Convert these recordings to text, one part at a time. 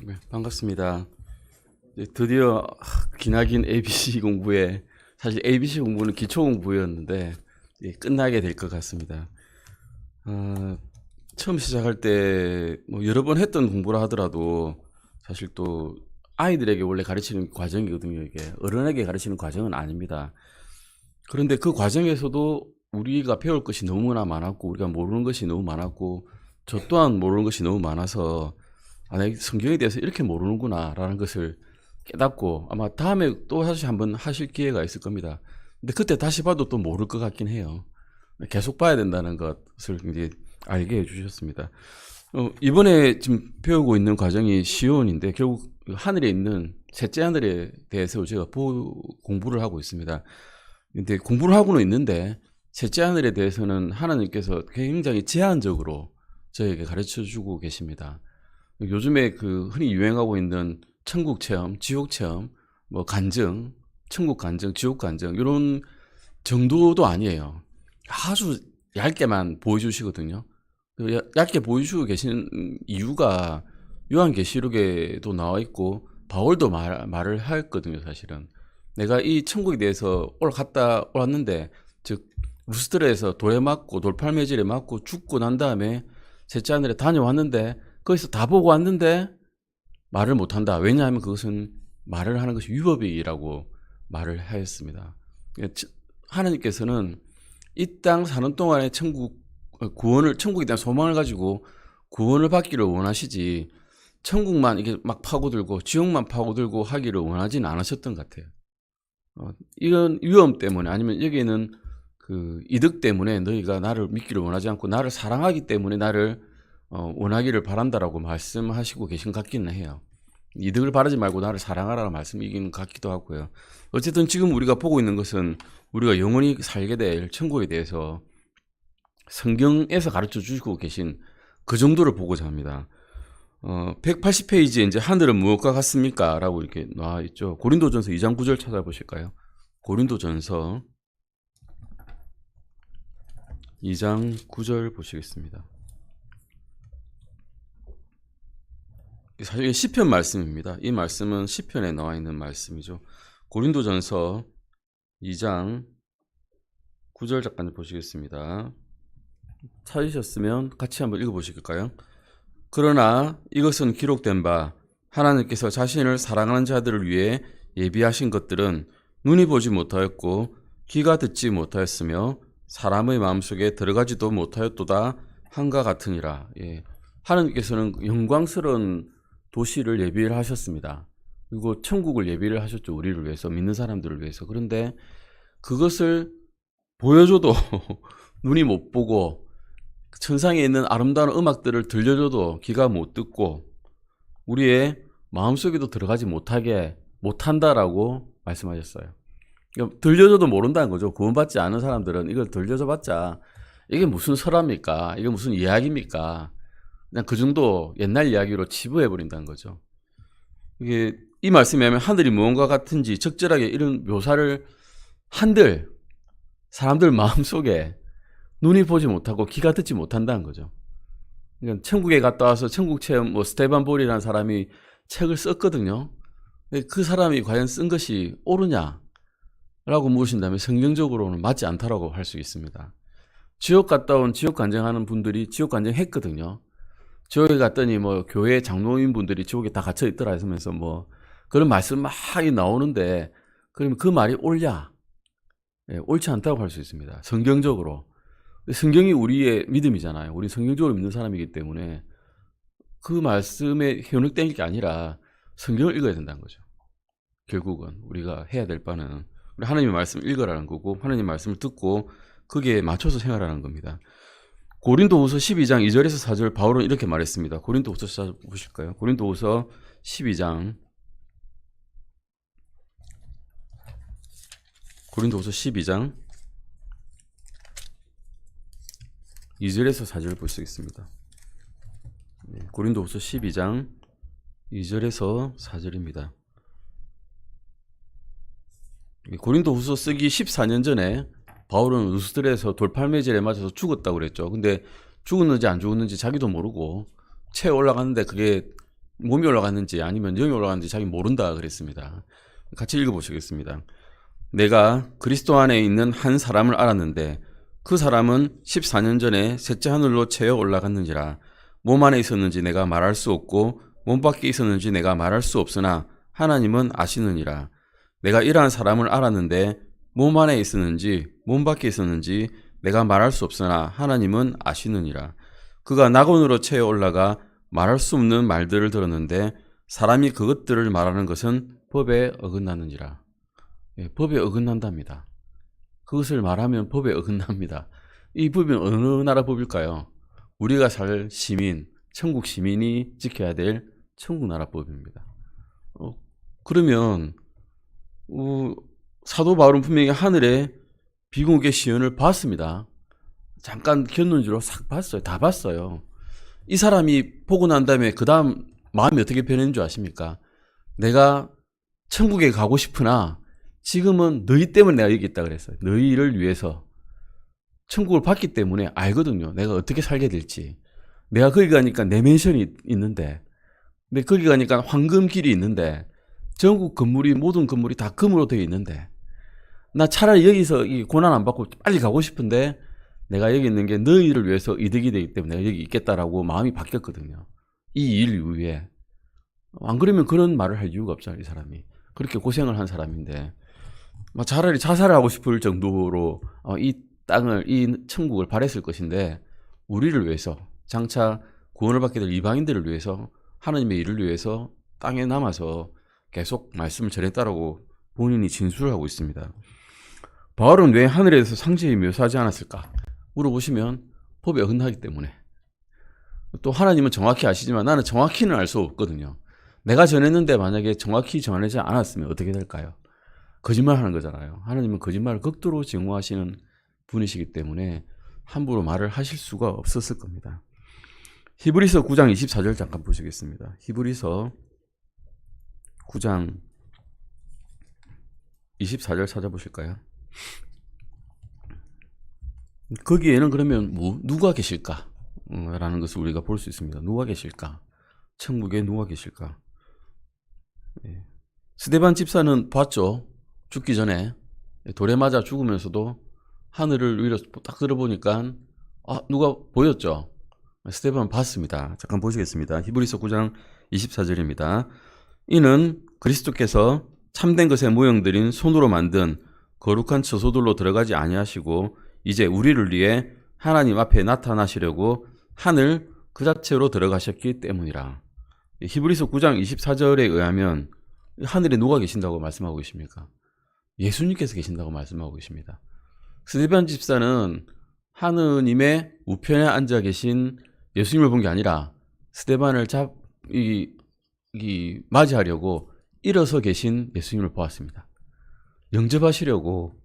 네, 반갑습니다. 이제 드디어 기나긴 ABC 공부에 사실 ABC 공부는 기초 공부였는데 끝나게 될 것 같습니다. 어, 처음 시작할 때 뭐 여러 번 했던 공부라 하더라도 사실 또 아이들에게 원래 가르치는 과정이거든요. 이게 어른에게 가르치는 과정은 아닙니다. 그런데 그 과정에서도 우리가 배울 것이 너무나 많았고 우리가 모르는 것이 너무 많았고 저 또한 모르는 것이 너무 많아서 내가 성경에 대해서 이렇게 모르는구나라는 것을 깨닫고 아마 다음에 또 다시 한번 하실 기회가 있을 겁니다. 근데 그때 다시 봐도 또 모를 것 같긴 해요. 계속 봐야 된다는 것을 이제 알게 해주셨습니다. 이번에 지금 배우고 있는 과정이 시온인데 결국 하늘에 있는 셋째 하늘에 대해서 제가 공부를 하고 있습니다. 근데 공부를 하고는 있는데 셋째 하늘에 대해서는 하나님께서 굉장히 제한적으로 저에게 가르쳐 주고 계십니다. 요즘에 그 흔히 유행하고 있는 천국 체험, 지옥 체험, 뭐 간증, 천국 간증, 지옥 간증 이런 정도도 아니에요. 아주 얇게만 보여주시거든요. 얇게 보여주고 계시는 이유가 요한계시록에도 나와 있고 바울도 말을 했거든요. 사실은 내가 이 천국에 대해서 갔다 왔는데 즉 루스드라에서 돌에 맞고 돌팔매질에 맞고 죽고 난 다음에 셋째 하늘에 다녀왔는데 거기서 다 보고 왔는데 말을 못한다. 왜냐하면 그것은 말을 하는 것이 위법이라고 말을 하였습니다. 하나님께서는 이 땅 사는 동안에 천국에 대한 소망을 가지고 구원을 받기를 원하시지 천국만 이게 막 파고들고 지옥만 파고들고 하기를 원하지는 않으셨던 것 같아요. 이건 위험 때문에 아니면 여기에는 그 이득 때문에 너희가 나를 믿기를 원하지 않고 나를 사랑하기 때문에 나를 원하기를 바란다라고 말씀하시고 계신 것 같기는 해요. 이득을 바라지 말고 나를 사랑하라는 말씀이긴 같기도 하고요. 어쨌든 지금 우리가 보고 있는 것은 우리가 영원히 살게 될 천국에 대해서 성경에서 가르쳐 주시고 계신 그 정도를 보고자 합니다. 180페이지에 이제 하늘은 무엇과 같습니까? 라고 이렇게 나와 있죠. 고린도전서 2장 9절 찾아보실까요? 고린도전서 2장 9절 보시겠습니다. 사실 시편 말씀입니다. 이 말씀은 시편에 나와 있는 말씀이죠. 고린도전서 2장 9절 잠깐 보시겠습니다. 찾으셨으면 같이 한번 읽어보실까요? 그러나 이것은 기록된 바 하나님께서 자신을 사랑하는 자들을 위해 예비하신 것들은 눈이 보지 못하였고 귀가 듣지 못하였으며 사람의 마음속에 들어가지도 못하였도다 한과 같으니라. 예. 하나님께서는 영광스러운 도시를 예비를 하셨습니다. 그리고 천국을 예비를 하셨죠. 우리를 위해서, 믿는 사람들을 위해서. 그런데 그것을 보여줘도 눈이 못 보고 천상에 있는 아름다운 음악들을 들려줘도 귀가 못 듣고 우리의 마음속에도 들어가지 못한다라고 말씀하셨어요. 그러니까 들려줘도 모른다는 거죠. 구원받지 않은 사람들은 이걸 들려줘봤자 이게 무슨 설화입니까? 이게 무슨 이야기입니까? 그냥 그 정도 옛날 이야기로 치부해버린다는 거죠. 이게 이 말씀에 하면 하늘이 무언가 같은지 적절하게 이런 묘사를 한들 사람들 마음속에 눈이 보지 못하고 귀가 듣지 못한다는 거죠. 그러니까 천국에 갔다 와서 천국 체험 스테반 볼이라는 사람이 책을 썼거든요. 근데 그 사람이 과연 쓴 것이 옳으냐라고 물으신다면 성경적으로는 맞지 않다라고 할 수 있습니다. 지옥 갔다 온 지옥 간증하는 분들이 지옥 간증했거든요. 지옥에 갔더니 교회 장로인 분들이 지옥에 다 갇혀 있더라 하면서 그런 말씀 막 나오는데 그러면 그 말이 옳냐? 예, 옳지 않다고 할 수 있습니다. 성경적으로. 성경이 우리의 믿음이잖아요. 우리 성경적으로 믿는 사람이기 때문에 그 말씀에 현혹된 게 아니라 성경을 읽어야 된다는 거죠. 결국은 우리가 해야 될 바는 하나님의 말씀을 읽으라는 거고 하나님의 말씀을 듣고 거기에 맞춰서 생활하는 겁니다. 고린도후서 12장 2절에서 4절 바울은 이렇게 말했습니다. 고린도후서 4절 보실까요? 고린도후서 12장 2절에서 4절 볼 수 있습니다. 고린도후서 12장 2절에서 4절입니다. 고린도후서 쓰기 14년 전에 바울은 루스드라에서 돌팔매질에 맞아서 죽었다고 그랬죠. 근데 죽었는지 안 죽었는지 자기도 모르고 체에 올라갔는데 그게 몸이 올라갔는지 아니면 영이 올라갔는지 자기 모른다 그랬습니다. 같이 읽어보시겠습니다. 내가 그리스도 안에 있는 한 사람을 알았는데 그 사람은 14년 전에 셋째 하늘로 채어 올라갔는지라. 몸 안에 있었는지 내가 말할 수 없고 몸 밖에 있었는지 내가 말할 수 없으나 하나님은 아시느니라. 내가 이러한 사람을 알았는데 몸 안에 있었는지 몸 밖에 있었는지 내가 말할 수 없으나 하나님은 아시느니라. 그가 낙원으로 채어 올라가 말할 수 없는 말들을 들었는데 사람이 그것들을 말하는 것은 법에 어긋나느니라. 예, 법에 어긋난답니다. 그것을 말하면 법에 어긋납니다. 이 법은 어느 나라 법일까요? 우리가 살 시민, 천국 시민이 지켜야 될 천국 나라 법입니다. 그러면 사도 바울은 분명히 하늘에 비공개 시연을 봤습니다. 잠깐 곁눈질로 싹 봤어요. 다 봤어요. 이 사람이 보고 난 다음에 그 다음 마음이 어떻게 변했는 줄 아십니까? 내가 천국에 가고 싶으나 지금은 너희 때문에 내가 여기 있다 그랬어요. 너희를 위해서. 천국을 받기 때문에 알거든요. 내가 어떻게 살게 될지. 내가 거기 가니까 내 맨션이 있는데, 근데 거기 가니까 황금길이 있는데, 전국 건물이, 모든 건물이 다 금으로 되어 있는데, 나 차라리 여기서 이 고난 안 받고 빨리 가고 싶은데, 내가 여기 있는 게 너희를 위해서 이득이 되기 때문에 내가 여기 있겠다라고 마음이 바뀌었거든요. 이 일 위에. 안 그러면 그런 말을 할 이유가 없잖아요, 이 사람이. 그렇게 고생을 한 사람인데. 차라리 자살을 하고 싶을 정도로 이 땅을, 이 천국을 바랬을 것인데, 우리를 위해서, 장차 구원을 받게 될 이방인들을 위해서, 하나님의 일을 위해서 땅에 남아서 계속 말씀을 전했다라고 본인이 진술을 하고 있습니다. 바울은 왜 하늘에서 상세히 묘사하지 않았을까? 물어보시면 법에 어긋나기 때문에. 또 하나님은 정확히 아시지만 나는 정확히는 알 수 없거든요. 내가 전했는데 만약에 정확히 전하지 않았으면 어떻게 될까요? 거짓말하는 거잖아요. 하나님은 거짓말을 극도로 증오하시는 분이시기 때문에 함부로 말을 하실 수가 없었을 겁니다. 히브리서 9장 24절 잠깐 보시겠습니다. 히브리서 9장 24절 찾아보실까요? 거기에는 그러면 누가 계실까? 라는 것을 우리가 볼 수 있습니다. 누가 계실까? 천국에 누가 계실까? 스데반 집사는 봤죠. 죽기 전에 돌에 맞아 죽으면서도 하늘을 위로 딱 들어보니까 누가 보였죠. 스데반 봤습니다. 잠깐 보시겠습니다. 히브리서 9장 24절입니다. 이는 그리스도께서 참된 것에 모형들인 손으로 만든 거룩한 처소들로 들어가지 아니하시고 이제 우리를 위해 하나님 앞에 나타나시려고 하늘 그 자체로 들어가셨기 때문이라. 히브리서 9장 24절에 의하면 하늘에 누가 계신다고 말씀하고 계십니까? 예수님께서 계신다고 말씀하고 계십니다. 스데반 집사는 하느님의 우편에 앉아 계신 예수님을 본 게 아니라 스데반을 맞이하려고 일어서 계신 예수님을 보았습니다. 영접하시려고,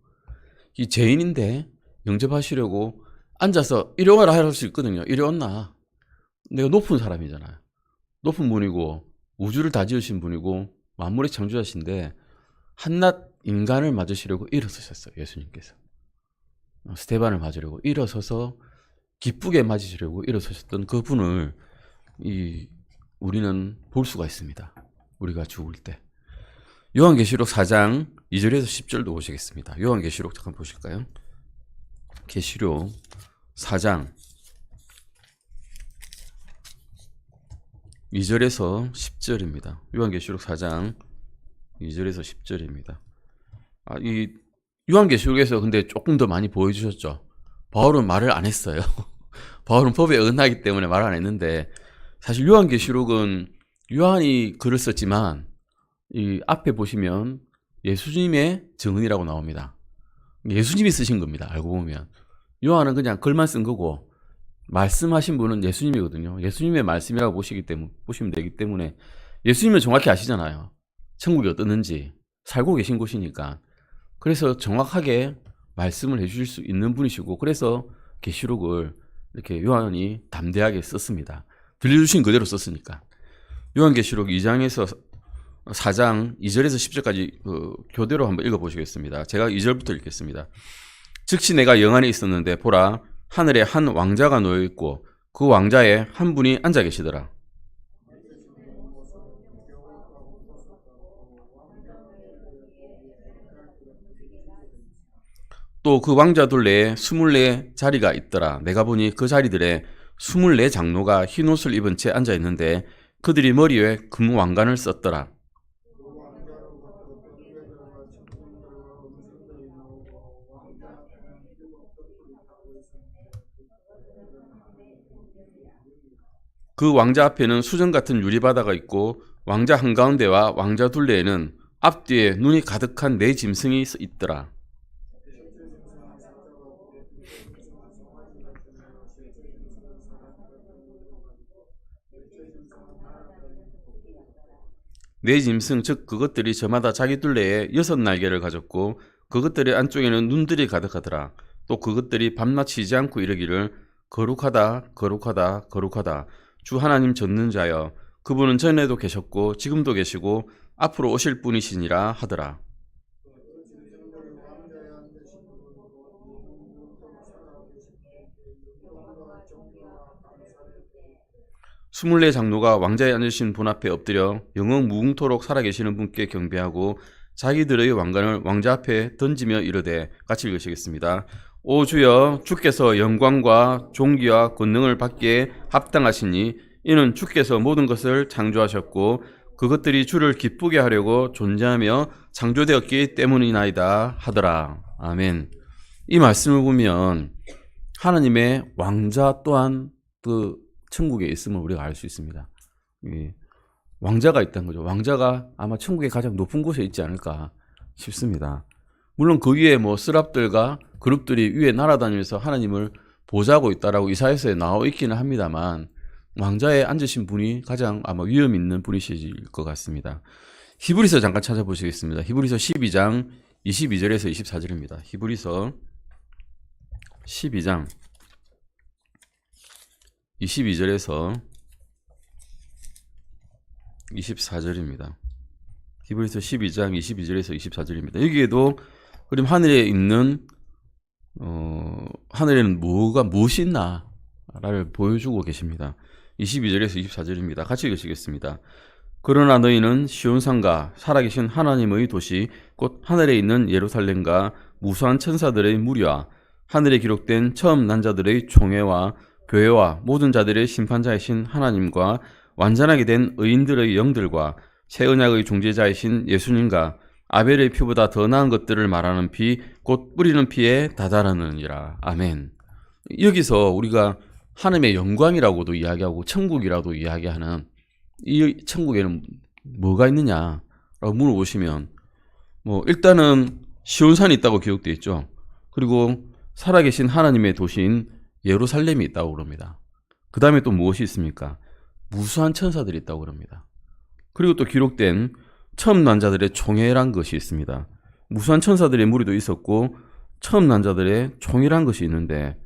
이 죄인인데 영접하시려고 앉아서 이리 와라 할 수 있거든요. 이리 왔나? 내가 높은 사람이잖아요. 높은 분이고 우주를 다 지으신 분이고 만물의 창조자신데 한낱 인간을 맞으시려고 일어서셨어요. 예수님께서. 스데반을 맞으려고 일어서서 기쁘게 맞으시려고 일어서셨던 그 분을 우리는 볼 수가 있습니다. 우리가 죽을 때. 요한계시록 4장 2절에서 10절도 보시겠습니다. 요한계시록 잠깐 보실까요? 계시록 4장 2절에서 10절입니다. 요한계시록 4장 2절에서 10절입니다. 이 요한계시록에서 근데 조금 더 많이 보여주셨죠. 바울은 말을 안 했어요. 바울은 법에 어긋나기 때문에 말을 안 했는데, 사실 요한계시록은 요한이 글을 썼지만 이 앞에 보시면 예수님의 증언이라고 나옵니다. 예수님이 쓰신 겁니다. 알고 보면 요한은 그냥 글만 쓴 거고 말씀하신 분은 예수님이거든요. 예수님의 말씀이라고 보시면 되기 때문에 예수님은 정확히 아시잖아요. 천국이 어떻는지 살고 계신 곳이니까. 그래서 정확하게 말씀을 해주실 수 있는 분이시고, 그래서 계시록을 이렇게 요한이 담대하게 썼습니다. 들려주신 그대로 썼으니까. 요한계시록 2장에서 4장 2절에서 10절까지 교대로 한번 읽어보시겠습니다. 제가 2절부터 읽겠습니다. 즉시 내가 영 안에 있었는데 보라, 하늘에 한 왕자가 놓여있고 그 왕자에 한 분이 앉아 계시더라. 또 그 왕자들 내에 24자리가 있더라. 내가 보니 그 자리들에 24장로가 흰옷을 입은 채 앉아 있는데 그들이 머리에 금왕관을 썼더라. 그 왕자 앞에는 수정 같은 유리바다가 있고 왕자 한가운데와 왕자 둘레에는 앞뒤에 눈이 가득한 네 짐승이 있더라. 네 짐승 즉 그것들이 저마다 자기 둘레에 6날개를 가졌고 그것들의 안쪽에는 눈들이 가득하더라. 또 그것들이 밤낮 쉬지 않고 이르기를 거룩하다 거룩하다 거룩하다 주 하나님 전능자여 그분은 전에도 계셨고 지금도 계시고 앞으로 오실 분이시니라 하더라. 24장로가 왕자에 앉으신 분 앞에 엎드려 영영 무궁토록 살아계시는 분께 경배하고 자기들의 왕관을 왕자 앞에 던지며 이르되, 같이 읽으시겠습니다. 오 주여, 주께서 영광과 존귀와 권능을 받기에 합당하시니 이는 주께서 모든 것을 창조하셨고 그것들이 주를 기쁘게 하려고 존재하며 창조되었기 때문이나이다 하더라. 아멘. 이 말씀을 보면 하나님의 왕자 또한 그 천국에 있음을 우리가 알 수 있습니다. 왕자가 있다는 거죠. 왕자가 아마 천국의 가장 높은 곳에 있지 않을까 싶습니다. 물론 그 위에 뭐 스랍들과 그룹들이 위에 날아다니면서 하나님을 보자고 있다라고 이사야서에 나와 있기는 합니다만 왕자에 앉으신 분이 가장 아마 위험 있는 분이실 것 같습니다. 히브리서 잠깐 찾아보시겠습니다. 히브리서 12장 22절에서 24절입니다. 히브리서 12장 22절에서 24절입니다. 히브리서 12장 22절에서 24절입니다. 여기에도 그럼 하늘에 있는 하늘에는 무엇이 있나를 보여주고 계십니다. 22절에서 24절입니다. 같이 읽으시겠습니다. 그러나 너희는 시온산과 살아계신 하나님의 도시 곧 하늘에 있는 예루살렘과 무수한 천사들의 무리와 하늘에 기록된 처음 난 자들의 총회와 교회와 모든 자들의 심판자이신 하나님과 완전하게 된 의인들의 영들과 새 언약의 중재자이신 예수님과 아벨의 피보다 더 나은 것들을 말하는 피 곧 뿌리는 피에 다다르느니라. 아멘. 여기서 우리가 하나님의 영광이라고도 이야기하고 천국이라고도 이야기하는 이 천국에는 뭐가 있느냐라고 물어보시면 일단은 시온산이 있다고 기록되어 있죠. 그리고 살아계신 하나님의 도시인 예루살렘이 있다고 그럽니다. 그 다음에 또 무엇이 있습니까? 무수한 천사들이 있다고 그럽니다. 그리고 또 기록된 처음 난 자들의 총회란 것이 있습니다. 무수한 천사들의 무리도 있었고 처음 난 자들의 총회란 것이 있는데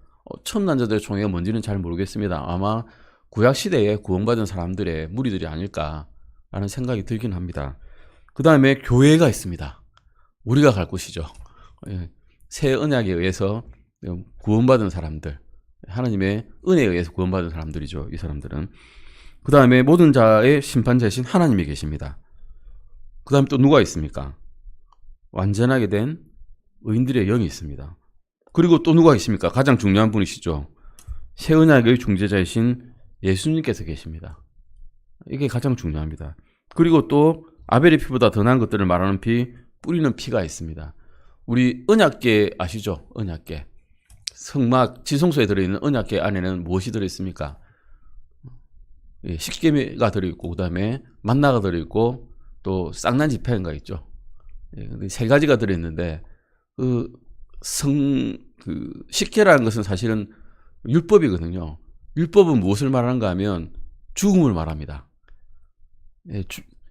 처음 난 자들의 총회가 뭔지는 잘 모르겠습니다. 아마 구약시대에 구원받은 사람들의 무리들이 아닐까라는 생각이 들긴 합니다. 그 다음에 교회가 있습니다. 우리가 갈 곳이죠. 새 언약에 의해서 구원받은 사람들, 하나님의 은혜에 의해서 구원받은 사람들이죠. 이 사람들은. 그 다음에 모든 자의 심판자이신 하나님이 계십니다. 그 다음에 또 누가 있습니까? 완전하게 된 의인들의 영이 있습니다. 그리고 또 누가 있습니까? 가장 중요한 분이시죠. 새 언약의 중재자이신 예수님께서 계십니다. 이게 가장 중요합니다. 그리고 또 아벨의 피보다 더 나은 것들을 말하는 피, 뿌리는 피가 있습니다. 우리 언약궤 아시죠? 언약궤. 성막 지성소에 들어있는 언약궤 안에는 무엇이 들어있습니까? 십계가 들어있고 그 다음에 만나가 들어있고 또 쌍난 지팡이가 있죠. 세 가지가 들어있는데 십계라는 것은 사실은 율법이거든요. 율법은 무엇을 말하는가 하면 죽음을 말합니다.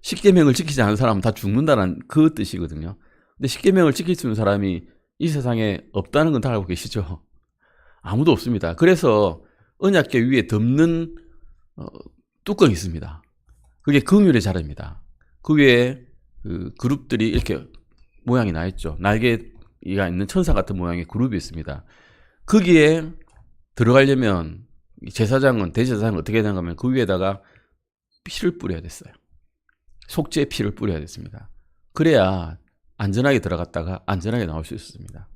십계명을 지키지 않은 사람은 다 죽는다는 그 뜻이거든요. 근데 십계명을 지킬 수 있는 사람이 이 세상에 없다는 건 다 알고 계시죠? 아무도 없습니다. 그래서 언약궤 위에 덮는 뚜껑이 있습니다. 그게 긍휼의 자리입니다. 그 위에 그룹들이 이렇게 모양이 나 있죠. 날개가 있는 천사 같은 모양의 그룹이 있습니다. 거기에 들어가려면 제사장은 대제사장은 어떻게 해야 되는가 하면 그 위에다가 피를 뿌려야 됐어요. 속죄 피를 뿌려야 됐습니다. 그래야 안전하게 들어갔다가 안전하게 나올 수 있었습니다.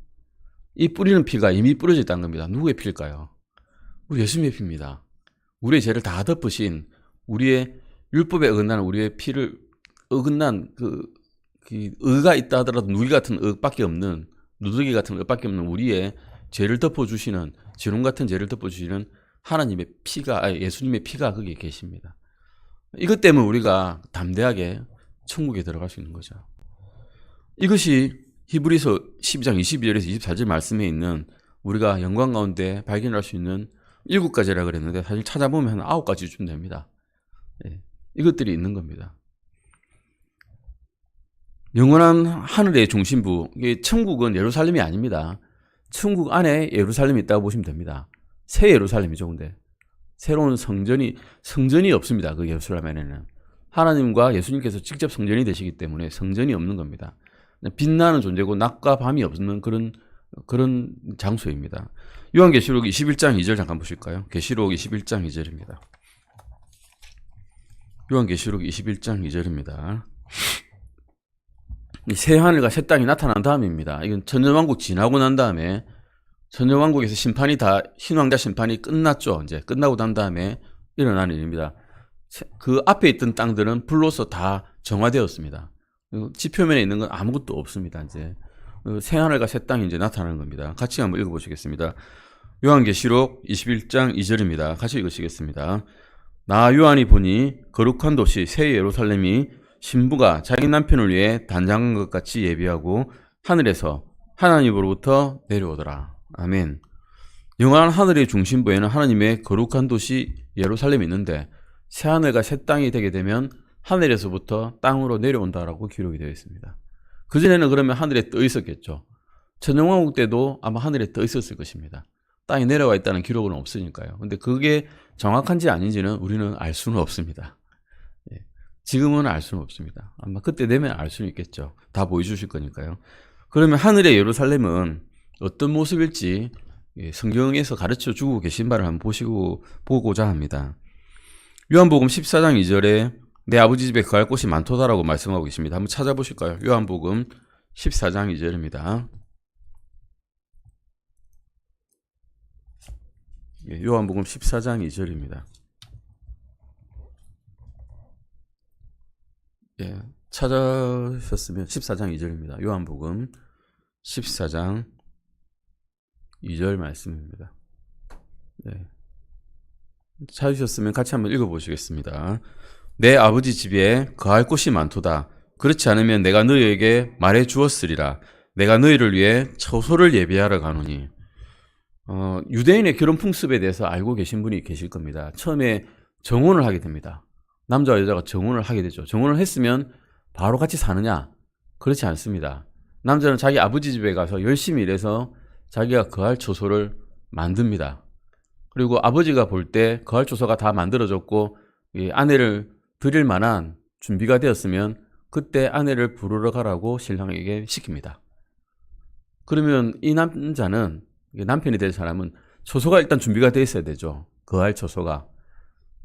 이 뿌리는 피가 이미 뿌려져 있다는 겁니다. 누구의 피일까요? 우리 예수님의 피입니다. 우리의 죄를 다 덮으신, 우리의 율법에 어긋나는 우리의 피를 어긋난 그 의가 있다 하더라도 누기 같은 의밖에 없는, 누더기 같은 의밖에 없는 우리의 죄를 덮어주시는, 지름 같은 죄를 덮어주시는 하나님의 피가, 예수님의 피가 거기에 계십니다. 이것 때문에 우리가 담대하게 천국에 들어갈 수 있는 거죠. 이것이 히브리서 12장 22절에서 24절 말씀에 있는 우리가 영광 가운데 발견할 수 있는 7가지라 그랬는데, 사실 찾아보면 한 9가지쯤 됩니다. 이것들이 있는 겁니다. 영원한 하늘의 중심부, 천국은 예루살렘이 아닙니다. 천국 안에 예루살렘이 있다고 보시면 됩니다. 새 예루살렘이죠. 근데 새로운 성전이 없습니다. 그 예루살렘에는 하나님과 예수님께서 직접 성전이 되시기 때문에 성전이 없는 겁니다. 빛나는 존재고 낮과 밤이 없는 그런 장소입니다. 요한계시록 21장 2절 잠깐 보실까요? 계시록 21장 2절입니다. 요한계시록 21장 2절입니다. 새 하늘과 새 땅이 나타난 다음입니다. 이건 천년왕국 지나고 난 다음에, 천년왕국에서 심판이 다, 흰왕자 심판이 끝났죠. 이제 끝나고 난 다음에 일어나는 일입니다. 그 앞에 있던 땅들은 불로서 다 정화되었습니다. 지표면에 있는 건 아무것도 없습니다. 이제 새 하늘과 새 땅이 이제 나타나는 겁니다. 같이 한번 읽어보시겠습니다. 요한계시록 21장 2절입니다. 같이 읽으시겠습니다. 나 요한이 보니 거룩한 도시 새 예루살렘이 신부가 자기 남편을 위해 단장한 것 같이 예비하고 하늘에서 하나님으로부터 내려오더라. 아멘. 영원한 하늘의 중심부에는 하나님의 거룩한 도시 예루살렘이 있는데, 새 하늘과 새 땅이 되게 되면 하늘에서부터 땅으로 내려온다라고 기록이 되어 있습니다. 그전에는 그러면 하늘에 떠 있었겠죠. 천년왕국 때도 아마 하늘에 떠 있었을 것입니다. 땅에 내려와 있다는 기록은 없으니까요. 근데 그게 정확한지 아닌지는 우리는 알 수는 없습니다. 지금은 알 수는 없습니다. 아마 그때 되면 알 수는 있겠죠. 다 보여주실 거니까요. 그러면 하늘의 예루살렘은 어떤 모습일지 성경에서 가르쳐 주고 계신 바를 한번 보고자 합니다. 요한복음 14장 2절에 내 아버지 집에 거할 곳이 많도다라고 말씀하고 계십니다. 한번 찾아보실까요? 요한복음 14장 2절입니다. 요한복음 14장 2절입니다. 찾으셨으면 14장 2절입니다. 요한복음 14장 2절 말씀입니다. 찾으셨으면 같이 한번 읽어보시겠습니다. 내 아버지 집에 거할 곳이 많도다. 그렇지 않으면 내가 너희에게 말해 주었으리라. 내가 너희를 위해 처소를 예비하러 가노니. 유대인의 결혼 풍습에 대해서 알고 계신 분이 계실 겁니다. 처음에 정혼을 하게 됩니다. 남자와 여자가 정혼을 하게 되죠. 정혼을 했으면 바로 같이 사느냐? 그렇지 않습니다. 남자는 자기 아버지 집에 가서 열심히 일해서 자기가 거할 처소를 만듭니다. 그리고 아버지가 볼 때 거할 처소가 다 만들어졌고 아내를 드릴 만한 준비가 되었으면 그때 아내를 부르러 가라고 신랑에게 시킵니다. 그러면 이 남자는, 남편이 될 사람은 처소가 일단 준비가 되어 있어야 되죠. 거할 처소가.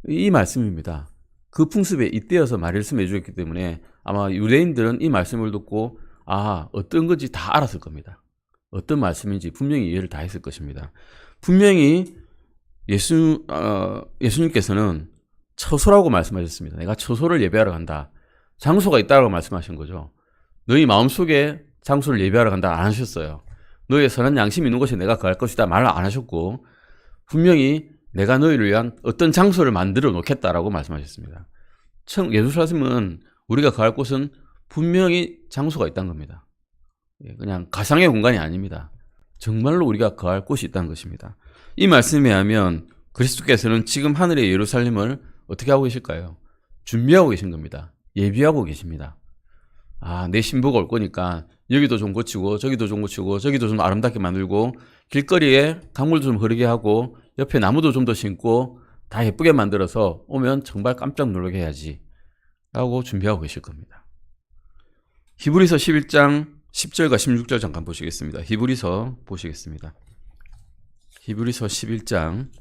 이 말씀입니다. 그 풍습에 잇대어서 말씀해 주셨기 때문에 아마 유대인들은 이 말씀을 듣고 어떤 건지 다 알았을 겁니다. 어떤 말씀인지 분명히 이해를 다 했을 것입니다. 분명히 예수님께서는 처소라고 말씀하셨습니다. 내가 처소를 예배하러 간다. 장소가 있다고 말씀하신 거죠. 너희 마음속에 장소를 예배하러 간다 안 하셨어요. 너희의 선한 양심이 있는 곳에 내가 거할 것이다 말을 안 하셨고, 분명히 내가 너희를 위한 어떤 장소를 만들어 놓겠다라고 말씀하셨습니다. 예루살렘은 우리가 거할 곳은 분명히 장소가 있다는 겁니다. 그냥 가상의 공간이 아닙니다. 정말로 우리가 거할 곳이 있다는 것입니다. 이 말씀에 하면 그리스도께서는 지금 하늘의 예루살렘을 어떻게 하고 계실까요? 준비하고 계신 겁니다. 예비하고 계십니다. 내 신부가 올 거니까 여기도 좀 고치고 저기도 좀 고치고 저기도 좀 아름답게 만들고 길거리에 강물도 좀 흐르게 하고 옆에 나무도 좀 더 심고 다 예쁘게 만들어서 오면 정말 깜짝 놀라게 해야지 라고 준비하고 계실 겁니다. 히브리서 11장 10절과 16절 잠깐 보시겠습니다. 히브리서 보시겠습니다. 히브리서 11장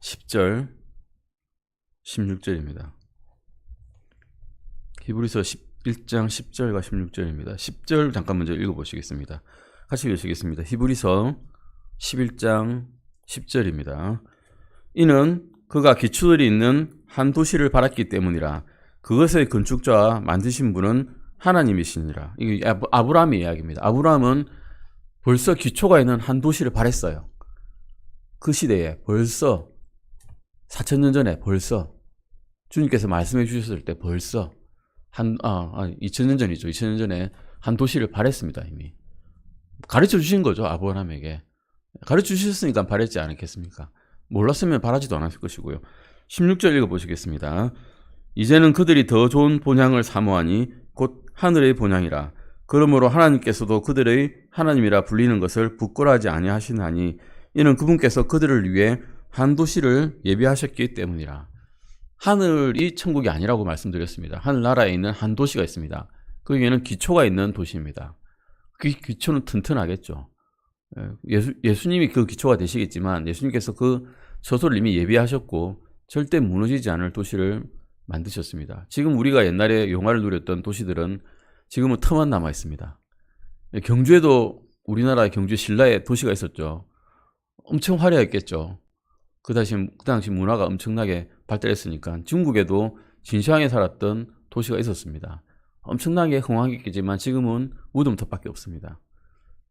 10절 16절입니다. 히브리서 11장 10절과 16절입니다. 10절 잠깐 먼저 읽어보시겠습니다. 같이 읽으시겠습니다. 히브리서 11장 10절입니다. 이는 그가 기초들이 있는 한 도시를 바랐기 때문이라. 그것의 건축자와 만드신 분은 하나님이시니라. 이게 아브라함의 이야기입니다. 아브라함은 벌써 기초가 있는 한 도시를 바랬어요. 그 시대에 벌써 4,000년 전에 벌써 주님께서 말씀해 주셨을 때 벌써 2,000년 전이죠. 2,000년 전에 한 도시를 바랬습니다. 이미 가르쳐 주신 거죠. 아브라함에게 가르쳐 주셨으니까 바랬지 않겠습니까? 몰랐으면 바라지도 않았을 것이고요. 16절 읽어보시겠습니다. 이제는 그들이 더 좋은 본향을 사모하니 곧 하늘의 본향이라. 그러므로 하나님께서도 그들의 하나님이라 불리는 것을 부끄러워하지 아니하시나니 이는 그분께서 그들을 위해 한 도시를 예비하셨기 때문이라. 하늘이 천국이 아니라고 말씀드렸습니다. 하늘나라에 있는 한 도시가 있습니다. 거기에는 기초가 있는 도시입니다. 그 기초는 튼튼하겠죠. 예수님이 그 기초가 되시겠지만 예수님께서 그 처소를 이미 예비하셨고 절대 무너지지 않을 도시를 만드셨습니다. 지금 우리가 옛날에 영화를 누렸던 도시들은 지금은 터만 남아 있습니다. 경주에도 우리나라 경주 신라에 도시가 있었죠. 엄청 화려했겠죠. 그 당시 문화가 엄청나게 발달했으니까 중국에도 진시황에 살았던 도시가 있었습니다. 엄청나게 흥황했겠지만 지금은 무덤탑밖에 없습니다.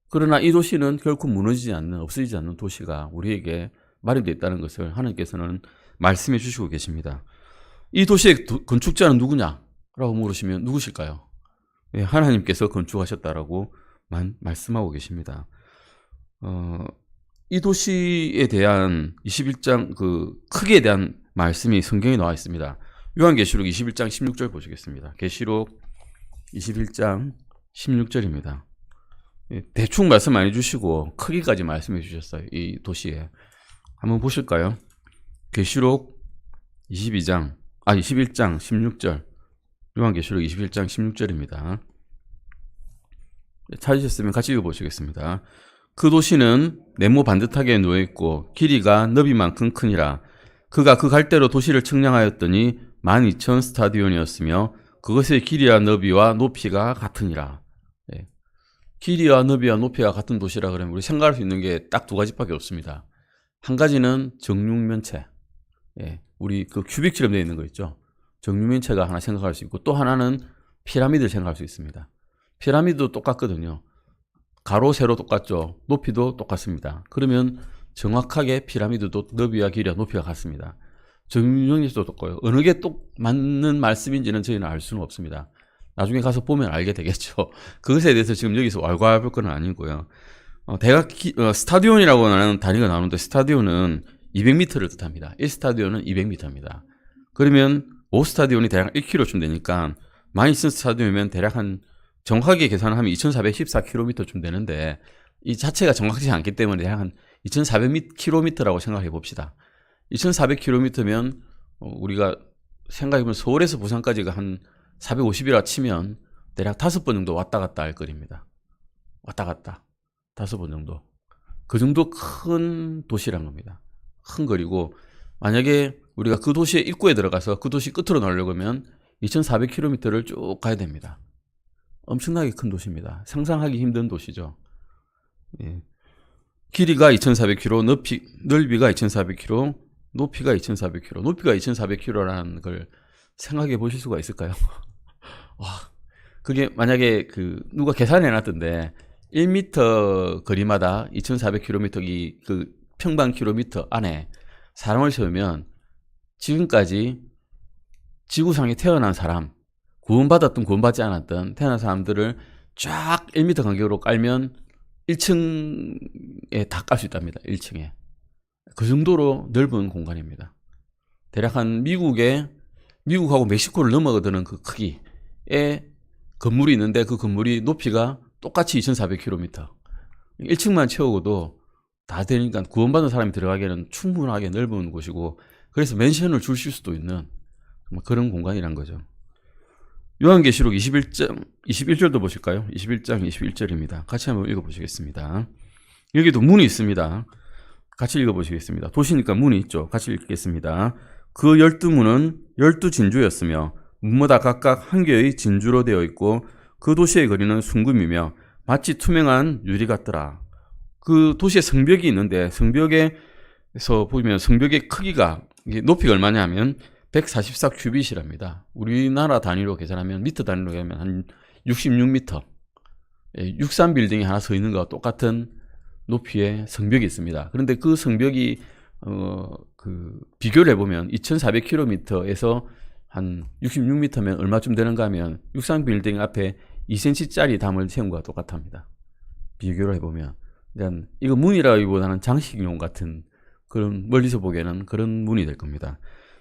그러나 이 도시는 결코 무너지지 않는, 없어지지 않는 도시가 우리에게 마련되어 있다는 것을 하나님께서는 말씀해 주시고 계십니다. 이 도시의 건축자는 누구냐라고 물으시면 누구실까요? 예, 하나님께서 건축하셨다라고 말씀하고 계십니다. 이 도시에 대한 21장 그 크기에 대한 말씀이 성경에 나와 있습니다. 요한계시록 21장 16절 보시겠습니다. 계시록 21장 16절입니다. 대충 말씀 안 해주시고 크기까지 말씀해 주셨어요. 이 도시에. 한번 보실까요? 계시록 21장 16절. 요한계시록 21장 16절입니다. 찾으셨으면 같이 읽어보시겠습니다. 그 도시는 네모 반듯하게 누워있고 길이가 너비만큼 크니라. 그가 그 갈대로 도시를 측량하였더니 12,000 스타디온이었으며 그것의 길이와 너비와 높이가 같으니라. 네. 길이와 너비와 높이가 같은 도시라 그러면 우리 생각할 수 있는 게 딱 두 가지밖에 없습니다. 한 가지는 정육면체. 예, 우리 그 큐빅처럼 되어 있는 거 있죠. 정육면체가 하나 생각할 수 있고 또 하나는 피라미드를 생각할 수 있습니다. 피라미드도 똑같거든요. 가로, 세로 똑같죠. 높이도 똑같습니다. 그러면 정확하게 피라미드도 너비와 길이와 높이가 같습니다. 정육면체도 똑같고요. 어느 게 또 맞는 말씀인지는 저희는 알 수는 없습니다. 나중에 가서 보면 알게 되겠죠. 그것에 대해서 지금 여기서 왈가왈부할 건 아니고요. 스타디온이라고 하는 단위가 나오는데 스타디온은 200m를 뜻합니다. 1스타디온은 200m입니다. 그러면 5스타디온이 대략 1km쯤 되니까 12,000 스타디온이면 대략 한 정확하게 계산하면 2,414km쯤 되는데 이 자체가 정확하지 않기 때문에 대략 한 2,400km라고 생각해 봅시다. 2,400km면 우리가 생각해보면 서울에서 부산까지가 한 450이라 치면 대략 5번 정도 왔다 갔다 할 거리입니다. 왔다 갔다 5번 정도. 그 정도 큰 도시란 겁니다. 큰 거리고 만약에 우리가 그 도시의 입구에 들어가서 그 도시 끝으로 나오려고 하면 2,400km를 쭉 가야 됩니다. 엄청나게 큰 도시입니다. 상상하기 힘든 도시죠. 예. 길이가 2,400km, 넓이가 2,400km, 높이가 2,400km. 높이가 2,400km라는 걸 생각해 보실 수가 있을까요? 와, 그게 만약에 누가 계산해 놨던데 1m 거리마다 2,400km 그 평방 킬로미터 안에 사람을 세우면 지금까지 지구상에 태어난 사람, 구원받았던 구원받지 않았던 태어난 사람들을 쫙 1m 간격으로 깔면 1층에 다 깔 수 있답니다. 1층에. 그 정도로 넓은 공간입니다. 대략 한 미국하고 멕시코를 넘어가는 그 크기의 건물이 있는데 그 건물이 높이가 똑같이 2,400km. 1층만 채우고도 다 되니까 구원받은 사람이 들어가기에는 충분하게 넓은 곳이고 그래서 맨션을 주실 수도 있는 그런 공간이란 거죠. 요한계시록 21절도 보실까요? 21장 21절입니다. 같이 한번 읽어보시겠습니다. 여기도 문이 있습니다. 같이 읽어보시겠습니다. 도시니까 문이 있죠. 같이 읽겠습니다. 그 12문은 12진주였으며 문마다 각각 한 개의 진주로 되어 있고 그 도시의 거리는 순금이며 마치 투명한 유리 같더라. 그 도시에 성벽이 있는데 성벽에서 보면 성벽의 크기가 이게 높이가 얼마냐 하면 144 큐빗이랍니다. 우리나라 단위로 계산하면 미터 단위로 하면 한 66미터. 63 빌딩이 하나 서 있는 거와 똑같은 높이의 성벽이 있습니다. 그런데 그 성벽이 비교를 해보면 2400km에서 한 66m면 얼마쯤 되는가 하면 63 빌딩 앞에 2cm짜리 담을 세운 거와 똑같답니다. 비교를 해보면. 그러니까 이거 문이라기보다는 장식용 같은 그런 멀리서 보기에는 그런 문이 될 겁니다.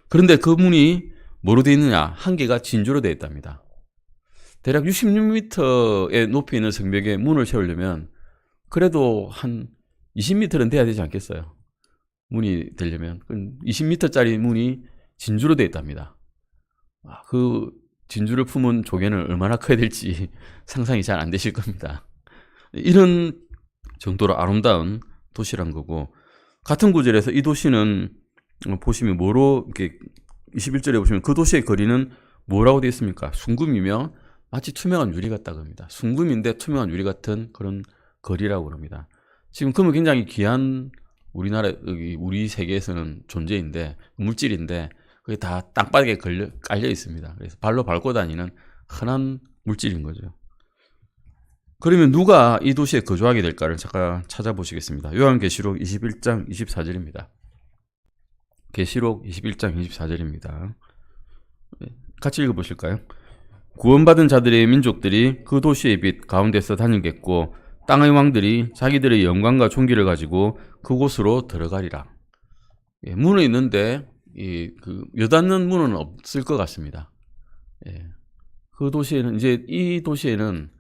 그런데 그 문이 뭐로 되어 있느냐? 한 개가 진주로 되어 있답니다. 대략 66m의 높이 있는 성벽에 문을 세우려면 그래도 한 20m는 돼야 되지 않겠어요? 문이 되려면 20m짜리 문이 진주로 되어 있답니다. 그 진주를 품은 조개는 얼마나 커야 될지 상상이 잘 안 되실 겁니다. 이런 정도로 아름다운 도시란 거고, 같은 구절에서 이 도시는 보시면 뭐로 이렇게 21절에 보시면 그 도시의 거리는 뭐라고 되어 있습니까? 순금이며 마치 투명한 유리 같다고 합니다. 순금인데 투명한 유리 같은 그런 거리라고 합니다. 지금 금은 굉장히 귀한 우리 세계에서는 존재인데, 물질인데 그게 다 땅바닥에 깔려 있습니다. 그래서 발로 밟고 다니는 흔한 물질인 거죠. 그러면 누가 이 도시에 거주하게 될까를 잠깐 찾아보시겠습니다. 요한계시록 21장 24절입니다. 계시록 21장 24절입니다. 같이 읽어보실까요? 구원받은 자들의 민족들이 그 도시의 빛 가운데서 다니겠고 땅의 왕들이 자기들의 영광과 존귀를 가지고 그곳으로 들어가리라. 문은 있는데 여닫는 문은 없을 것 같습니다. 그 도시에는 이 도시에는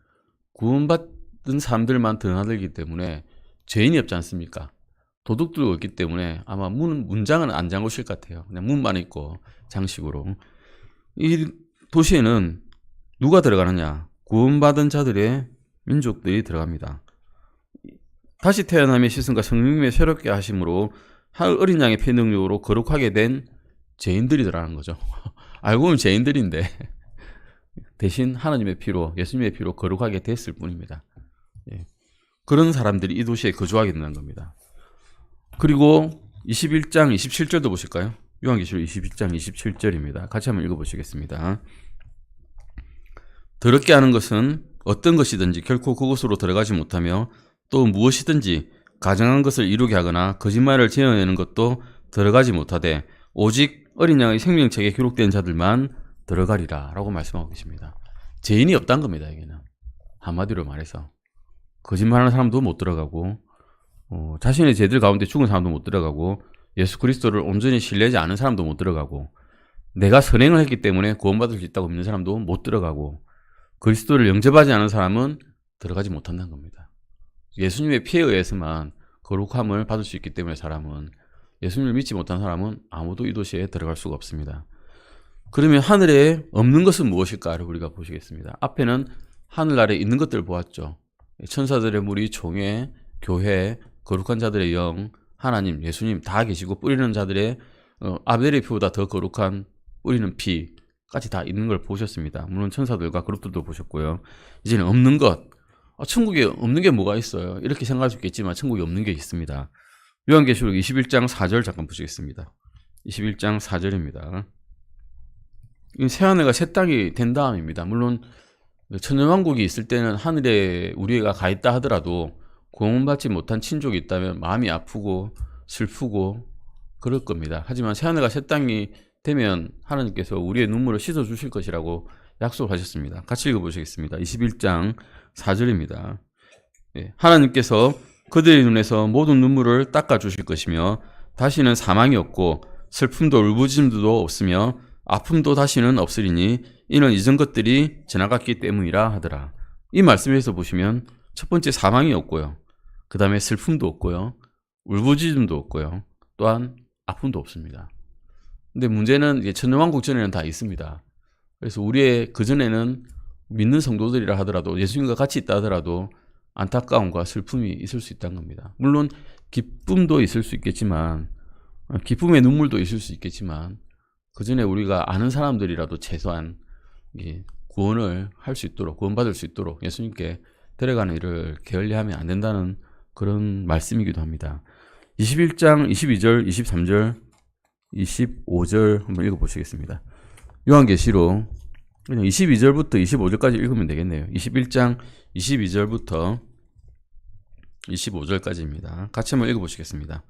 구원받은 사람들만 드나들기 때문에 죄인이 없지 않습니까? 도둑들이 없기 때문에 아마 문장은 안 잠그실 것 같아요. 그냥 문만 있고 장식으로. 이 도시에는 누가 들어가느냐? 구원받은 자들의 민족들이 들어갑니다. 다시 태어남의 시선과 성령님의 새롭게 하심으로 어린 양의 피 능력으로 거룩하게 된 죄인들이 들어가는 거죠. 알고 보면 죄인들인데 대신 하나님의 피로, 예수님의 피로 거룩하게 됐을 뿐입니다. 그런 사람들이 이 도시에 거주하게 되는 겁니다. 그리고 21장 27절도 보실까요? 요한계시록 21장 27절입니다. 같이 한번 읽어보시겠습니다. 더럽게 하는 것은 어떤 것이든지 결코 그곳으로 들어가지 못하며 또 무엇이든지 가증한 것을 이루게 하거나 거짓말을 지어내는 것도 들어가지 못하되 오직 어린 양의 생명책에 기록된 자들만 들어가리라 라고 말씀하고 계십니다. 죄인이 없다는 겁니다. 여기는 한마디로 말해서 거짓말하는 사람도 못 들어가고 자신의 죄들 가운데 죽은 사람도 못 들어가고 예수 그리스도를 온전히 신뢰하지 않은 사람도 못 들어가고 내가 선행을 했기 때문에 구원받을 수 있다고 믿는 사람도 못 들어가고 그리스도를 영접하지 않은 사람은 들어가지 못한다는 겁니다. 예수님의 피에 의해서만 거룩함을 받을 수 있기 때문에 사람은, 예수님을 믿지 못한 사람은 아무도 이 도시에 들어갈 수가 없습니다. 그러면 하늘에 없는 것은 무엇일까를 우리가 보시겠습니다. 앞에는 하늘 아래 있는 것들을 보았죠. 천사들의 무리, 총회, 교회, 거룩한 자들의 영, 하나님, 예수님 다 계시고 뿌리는 자들의 아벨의 피보다 더 거룩한 뿌리는 피까지 다 있는 걸 보셨습니다. 물론 천사들과 그룹들도 보셨고요. 이제는 없는 것, 천국에 없는 게 뭐가 있어요? 이렇게 생각할 수 있겠지만 천국에 없는 게 있습니다. 요한계시록 21장 4절 잠깐 보시겠습니다. 21장 4절입니다. 새하늘과 새 땅이 된 다음입니다. 물론 천년왕국이 있을 때는 하늘에 우리가 가 있다 하더라도 구원받지 못한 친족이 있다면 마음이 아프고 슬프고 그럴 겁니다. 하지만 새하늘과 새 땅이 되면 하나님께서 우리의 눈물을 씻어 주실 것이라고 약속하셨습니다. 같이 읽어보시겠습니다. 21장 4절입니다. 하나님께서 그들의 눈에서 모든 눈물을 닦아 주실 것이며 다시는 사망이 없고 슬픔도 울부짖음도 없으며 아픔도 다시는 없으리니 이는 이전 것들이 지나갔기 때문이라 하더라. 이 말씀에서 보시면 첫 번째 사망이 없고요. 그 다음에 슬픔도 없고요. 울부짖음도 없고요. 또한 아픔도 없습니다. 근데 문제는 천년왕국 전에는 다 있습니다. 그래서 우리의 그전에는 믿는 성도들이라 하더라도 예수님과 같이 있다 하더라도 안타까움과 슬픔이 있을 수 있다는 겁니다. 물론 기쁨도 있을 수 있겠지만 기쁨의 눈물도 있을 수 있겠지만 그 전에 우리가 아는 사람들이라도 최소한 구원을 할 수 있도록, 구원받을 수 있도록 예수님께 데려가는 일을 게을리하면 안 된다는 그런 말씀이기도 합니다. 21장 22절, 23절, 25절 한번 읽어보시겠습니다. 요한계시록 그냥 22절부터 25절까지 읽으면 되겠네요. 21장 22절부터 25절까지입니다. 같이 한번 읽어보시겠습니다.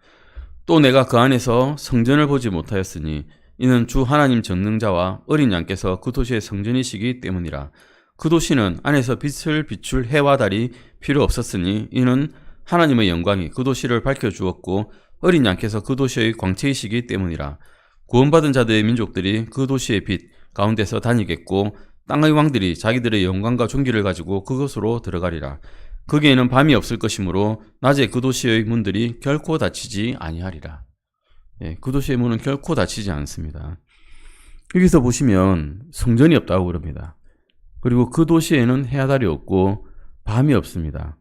또 내가 그 안에서 성전을 보지 못하였으니 이는 주 하나님 전능자와 어린 양께서 그 도시의 성전이시기 때문이라. 그 도시는 안에서 빛을 비출 해와 달이 필요 없었으니 이는 하나님의 영광이 그 도시를 밝혀주었고 어린 양께서 그 도시의 광채이시기 때문이라. 구원받은 자들의 민족들이 그 도시의 빛 가운데서 다니겠고 땅의 왕들이 자기들의 영광과 존귀를 가지고 그곳으로 들어가리라. 거기에는 밤이 없을 것이므로 낮에 그 도시의 문들이 결코 닫히지 아니하리라. 그 도시의 문은 결코 닫히지 않습니다. 여기서 보시면 성전이 없다고 그럽니다. 그리고 그 도시에는 해와 달이 없고 밤이 없습니다.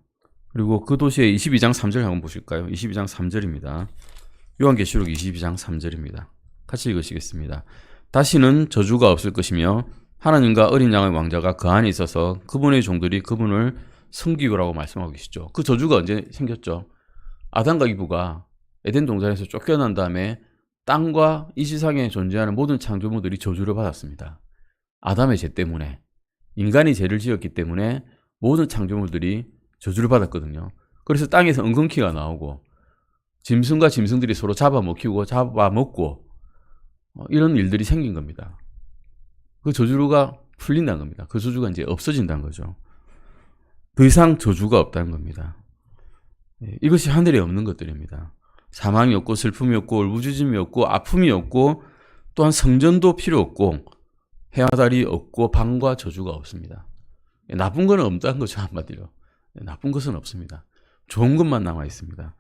그리고 그 도시의 22장 3절 한번 보실까요? 22장 3절입니다. 요한계시록 22장 3절입니다. 같이 읽으시겠습니다. 다시는 저주가 없을 것이며 하나님과 어린 양의 왕자가 그 안에 있어서 그분의 종들이 그분을 섬기고라고 말씀하고 계시죠. 그 저주가 언제 생겼죠? 아담과 이브가 에덴 동산에서 쫓겨난 다음에 땅과 이 세상에 존재하는 모든 창조물들이 저주를 받았습니다. 아담의 죄 때문에, 인간이 죄를 지었기 때문에 모든 창조물들이 저주를 받았거든요. 그래서 땅에서 엉겅퀴가 나오고 짐승과 짐승들이 서로 잡아먹히고 잡아먹고 이런 일들이 생긴 겁니다. 그 저주가 풀린다는 겁니다. 그 저주가 이제 없어진다는 거죠. 더 이상 저주가 없다는 겁니다. 이것이 하늘에 없는 것들입니다. 사망이 없고 슬픔이 없고 울부짖음이 없고 아픔이 없고 또한 성전도 필요 없고 해와 달이 없고 밤과 저주가 없습니다. 나쁜 건 없다는 거죠. 한마디로. 나쁜 것은 없습니다. 좋은 것만 남아 있습니다.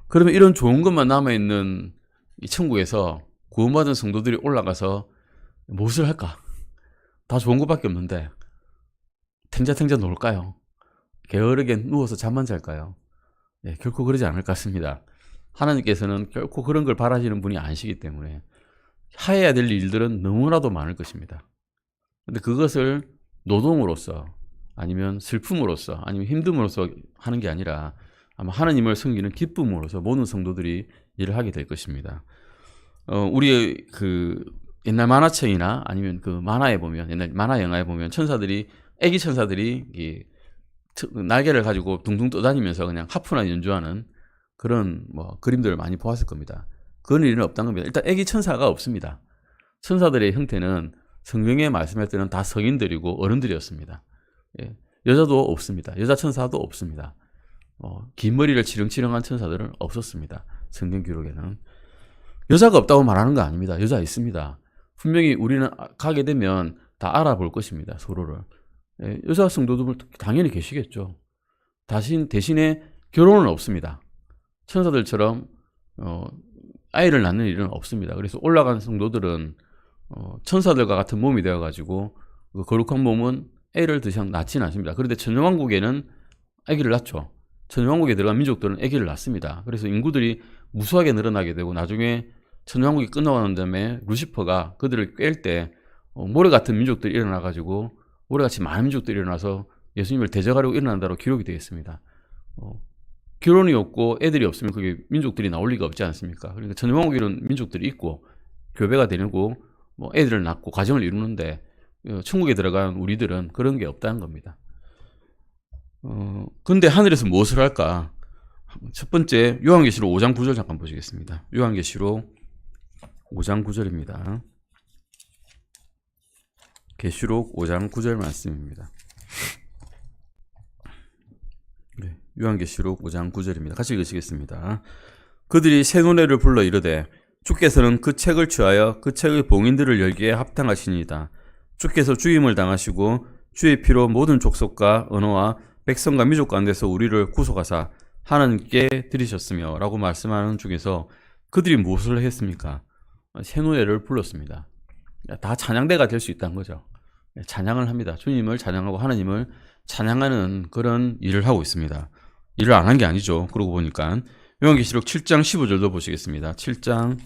그러면 이런 좋은 것만 남아있는 이 천국에서 구원받은 성도들이 올라가서 무엇을 할까? 다 좋은 것밖에 없는데 탱자탱자 놀까요? 게으르게 누워서 잠만 잘까요? 결코 그러지 않을 것 같습니다. 하나님께서는 결코 그런 걸 바라시는 분이 아니시기 때문에 해야 될 일들은 너무나도 많을 것입니다. 근데 그것을 노동으로서 아니면 슬픔으로써 아니면 힘듦으로써 하는 게 아니라 아마 하나님을 섬기는 기쁨으로서 모든 성도들이 일을 하게 될 것입니다. 우리 그 옛날 만화책이나 아니면 그 만화에 보면 옛날 만화 영화에 보면 천사들이 애기 천사들이 날개를 가지고 둥둥 떠다니면서 그냥 하프나 연주하는 그런 뭐 그림들을 많이 보았을 겁니다. 그런 일은 없다는 겁니다. 일단 애기 천사가 없습니다. 천사들의 형태는 성경에 말씀할 때는 다 성인들이고 어른들이었습니다. 여자도 없습니다. 여자 천사도 없습니다. 긴 머리를 치렁치렁한 천사들은 없었습니다. 성경 기록에는. 여자가 없다고 말하는 거 아닙니다. 여자 있습니다. 분명히 우리는 가게 되면 다 알아볼 것입니다. 서로를. 여자 성도들 당연히 계시겠죠. 대신에 결혼은 없습니다. 천사들처럼 아이를 낳는 일은 없습니다. 그래서 올라간 성도들은 천사들과 같은 몸이 되어가지고 그 거룩한 몸은 애를 더 이상 낳지는 않습니다. 그런데 천년왕국에는 아기를 낳죠. 천년왕국에 들어간 민족들은 아기를 낳습니다. 그래서 인구들이 무수하게 늘어나게 되고 나중에 천년왕국이 끝나고 다음에 루시퍼가 그들을 깰 때 모래 같은 민족들이 일어나가지고 모래같이 많은 민족들이 일어나서 예수님을 대적하려고 일어난다고 기록이 되어 있습니다. 결혼이 없고 애들이 없으면 그게 민족들이 나올 리가 없지 않습니까? 그러니까 천년왕국에는 민족들이 있고 교배가 되고 뭐 애들을 낳고 가정을 이루는데 천국에 들어간 우리들은 그런 게 없다는 겁니다. 근데 하늘에서 무엇을 할까? 첫 번째 요한계시록 5장 9절 잠깐 보시겠습니다. 요한계시록 5장 9절입니다. 계시록 5장 9절 말씀입니다. 요한계시록 5장 9절입니다. 같이 읽으시겠습니다. 그들이 새 노래를 불러 이르되 주께서는 그 책을 취하여 그 책의 봉인들을 열기에 합당하시니이다. 주께서 주임을 당하시고 주의 피로 모든 족속과 언어와 백성과 민족 가운데서 우리를 구속하사 하나님께 드리셨으며 라고 말씀하는 중에서 그들이 무엇을 했습니까? 새 노래를 불렀습니다. 다 찬양대가 될 수 있다는 거죠. 찬양을 합니다. 주님을 찬양하고 하나님을 찬양하는 그런 일을 하고 있습니다. 일을 안 한 게 아니죠. 그러고 보니까 요한계시록 7장 15절도 보시겠습니다. 7장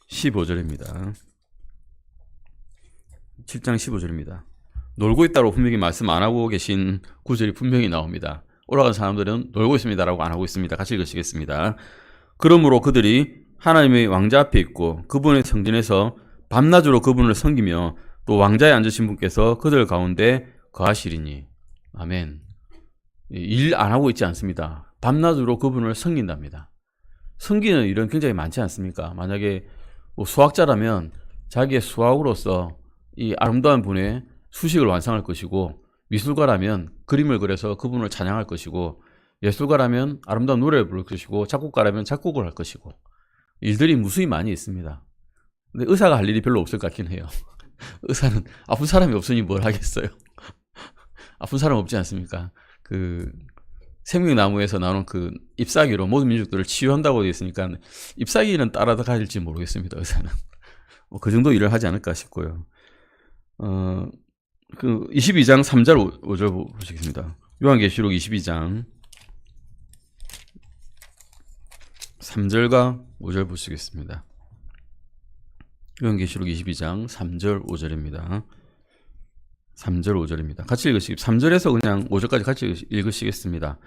15절입니다. 7장 15절입니다. 놀고 있다고 분명히 말씀 안 하고 계신 구절이 분명히 나옵니다. 올라간 사람들은 놀고 있습니다라고 안 하고 있습니다. 같이 읽으시겠습니다. 그러므로 그들이 하나님의 왕자 앞에 있고 그분의 성전에서 밤낮으로 그분을 섬기며 또 왕자에 앉으신 분께서 그들 가운데 거하시리니. 아멘. 일 안 하고 있지 않습니다. 밤낮으로 그분을 섬긴답니다. 섬기는 일은 굉장히 많지 않습니까? 만약에 뭐 수학자라면 자기의 수학으로서 이 아름다운 분의 수식을 완성할 것이고, 미술가라면 그림을 그려서 그분을 찬양할 것이고, 예술가라면 아름다운 노래를 부를 것이고, 작곡가라면 작곡을 할 것이고, 일들이 무수히 많이 있습니다. 근데 의사가 할 일이 별로 없을 것 같긴 해요. 의사는 아픈 사람이 없으니 뭘 하겠어요. 아픈 사람 없지 않습니까? 그 생명나무에서 나오는 그 잎사귀로 모든 민족들을 치유한다고 되어 있으니까 잎사귀는 따라갈지 모르겠습니다. 의사는 그 정도 일을 하지 않을까 싶고요. 그 22장 3절 5절 보시겠습니다. 요한계시록 22장 3절과 5절 보시겠습니다. 요한계시록 22장 3절 5절입니다. 3절 5절입니다. 같이 읽으시겠습니다. 3절에서 그냥 5절까지 같이 읽으시겠습니다.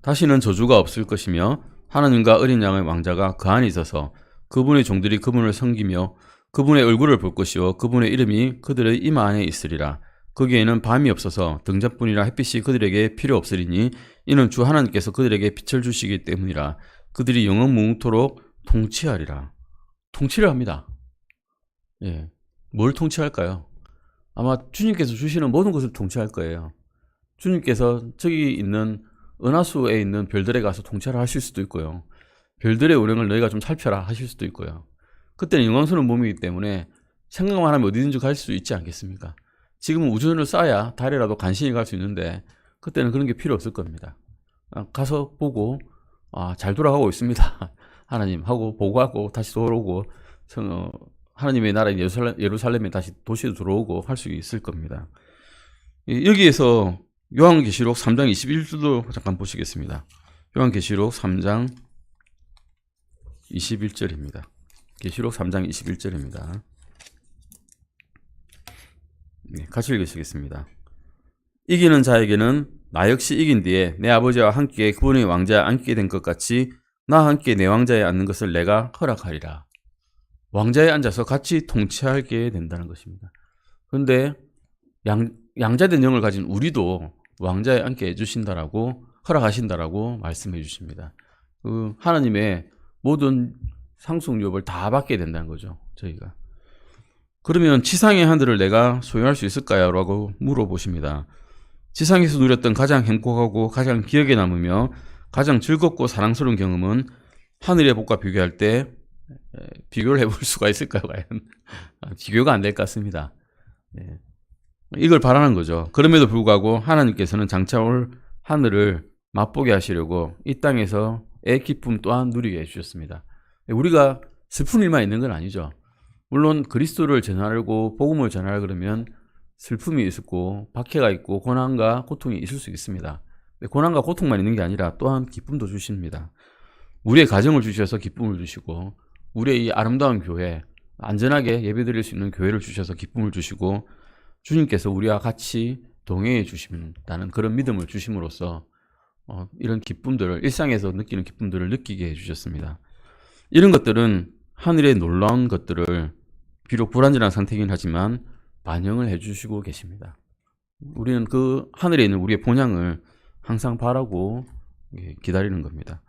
다시는 저주가 없을 것이며 하나님과 어린 양의 왕자가 그 안에 있어서 그분의 종들이 그분을 섬기며 그분의 얼굴을 볼 것이요 그분의 이름이 그들의 이마 안에 있으리라. 거기에는 밤이 없어서 등잔뿐이라 햇빛이 그들에게 필요 없으리니 이는 주 하나님께서 그들에게 빛을 주시기 때문이라. 그들이 영원무궁토록 통치하리라. 통치를 합니다. 예, 뭘 통치할까요? 아마 주님께서 주시는 모든 것을 통치할 거예요. 주님께서 저기 있는 은하수에 있는 별들에 가서 통치를 하실 수도 있고요. 별들의 운행을 너희가 좀 살펴라 하실 수도 있고요. 그때는 영광스러운 몸이기 때문에 생각만 하면 어디든지 갈 수 있지 않겠습니까? 지금은 우주선을 쏴야 달에라도 간신히 갈 수 있는데 그때는 그런 게 필요 없을 겁니다. 가서 보고 잘 돌아가고 있습니다. 하나님 하고 보고하고 다시 돌아오고 하나님의 나라인 예루살렘에 다시 도시로 들어오고 할 수 있을 겁니다. 여기에서 요한계시록 3장 21절도 잠깐 보시겠습니다. 요한계시록 3장 21절입니다. 계시록 3장 21절입니다. 네, 같이 읽으시겠습니다. 이기는 자에게는 나 역시 이긴 뒤에 내 아버지와 함께 그분의 왕자에 앉게 된 것 같이 나와 함께 내 왕자에 앉는 것을 내가 허락하리라. 왕자에 앉아서 같이 통치하게 된다는 것입니다. 그런데 양자된 영을 가진 우리도 왕자에 앉게 해주신다라고 허락하신다라고 말씀해 주십니다. 하나님의 모든 상속력을 다 받게 된다는 거죠. 저희가. 그러면 지상의 하늘을 내가 소유할 수 있을까요? 라고 물어보십니다. 지상에서 누렸던 가장 행복하고 가장 기억에 남으며 가장 즐겁고 사랑스러운 경험은 하늘의 복과 비교할 때 비교를 해볼 수가 있을까요? 과연? 비교가 안 될 것 같습니다. 이걸 바라는 거죠. 그럼에도 불구하고 하나님께서는 장차 올 하늘을 맛보게 하시려고 이 땅에서의 기쁨 또한 누리게 해주셨습니다. 우리가 슬픈 일만 있는 건 아니죠. 물론 그리스도를 전하려고 복음을 전하려 그러면 슬픔이 있고 박해가 있고 고난과 고통이 있을 수 있습니다. 고난과 고통만 있는 게 아니라 또한 기쁨도 주십니다. 우리의 가정을 주셔서 기쁨을 주시고 우리의 이 아름다운 교회, 안전하게 예배드릴 수 있는 교회를 주셔서 기쁨을 주시고 주님께서 우리와 같이 동행해 주신다는 그런 믿음을 주심으로써 이런 기쁨들을 일상에서 느끼는 기쁨들을 느끼게 해주셨습니다. 이런 것들은 하늘의 놀라운 것들을 비록 불완전한 상태이긴 하지만 반영을 해주시고 계십니다. 우리는 그 하늘에 있는 우리의 본향을 항상 바라고 기다리는 겁니다.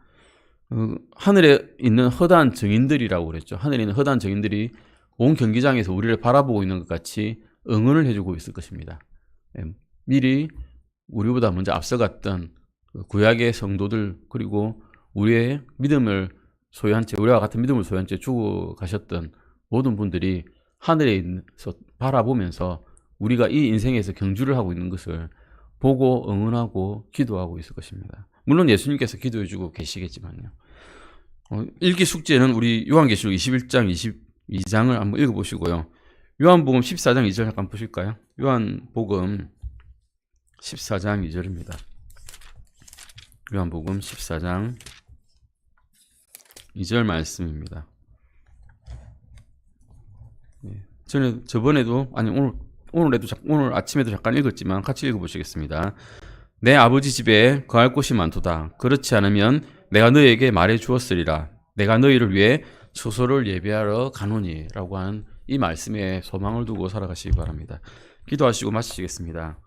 하늘에 있는 허다한 증인들이라고 그랬죠. 하늘에 있는 허다한 증인들이 온 경기장에서 우리를 바라보고 있는 것 같이 응원을 해주고 있을 것입니다. 미리 우리보다 먼저 앞서갔던 구약의 성도들 그리고 우리의 믿음을 소유한 채 우리와 같은 믿음을 소유한 채 죽어가셨던 모든 분들이 하늘에 있어 바라보면서 우리가 이 인생에서 경주를 하고 있는 것을 보고 응원하고 기도하고 있을 것입니다. 물론 예수님께서 기도해주고 계시겠지만요. 읽기 숙제는 우리 요한계시록 21장 22장을 한번 읽어보시고요. 요한복음 14장 2절 잠깐 보실까요? 요한복음 14장 2절입니다. 요한복음 14장 2절 말씀입니다. 저번에도 오늘 아침에도 잠깐 읽었지만 같이 읽어보시겠습니다. 내 아버지 집에 거할 곳이 많도다. 그렇지 않으면 내가 너희에게 말해 주었으리라. 내가 너희를 위해 처소를 예비하러 가노니 라고 하는 이 말씀에 소망을 두고 살아가시기 바랍니다. 기도하시고 마치시겠습니다.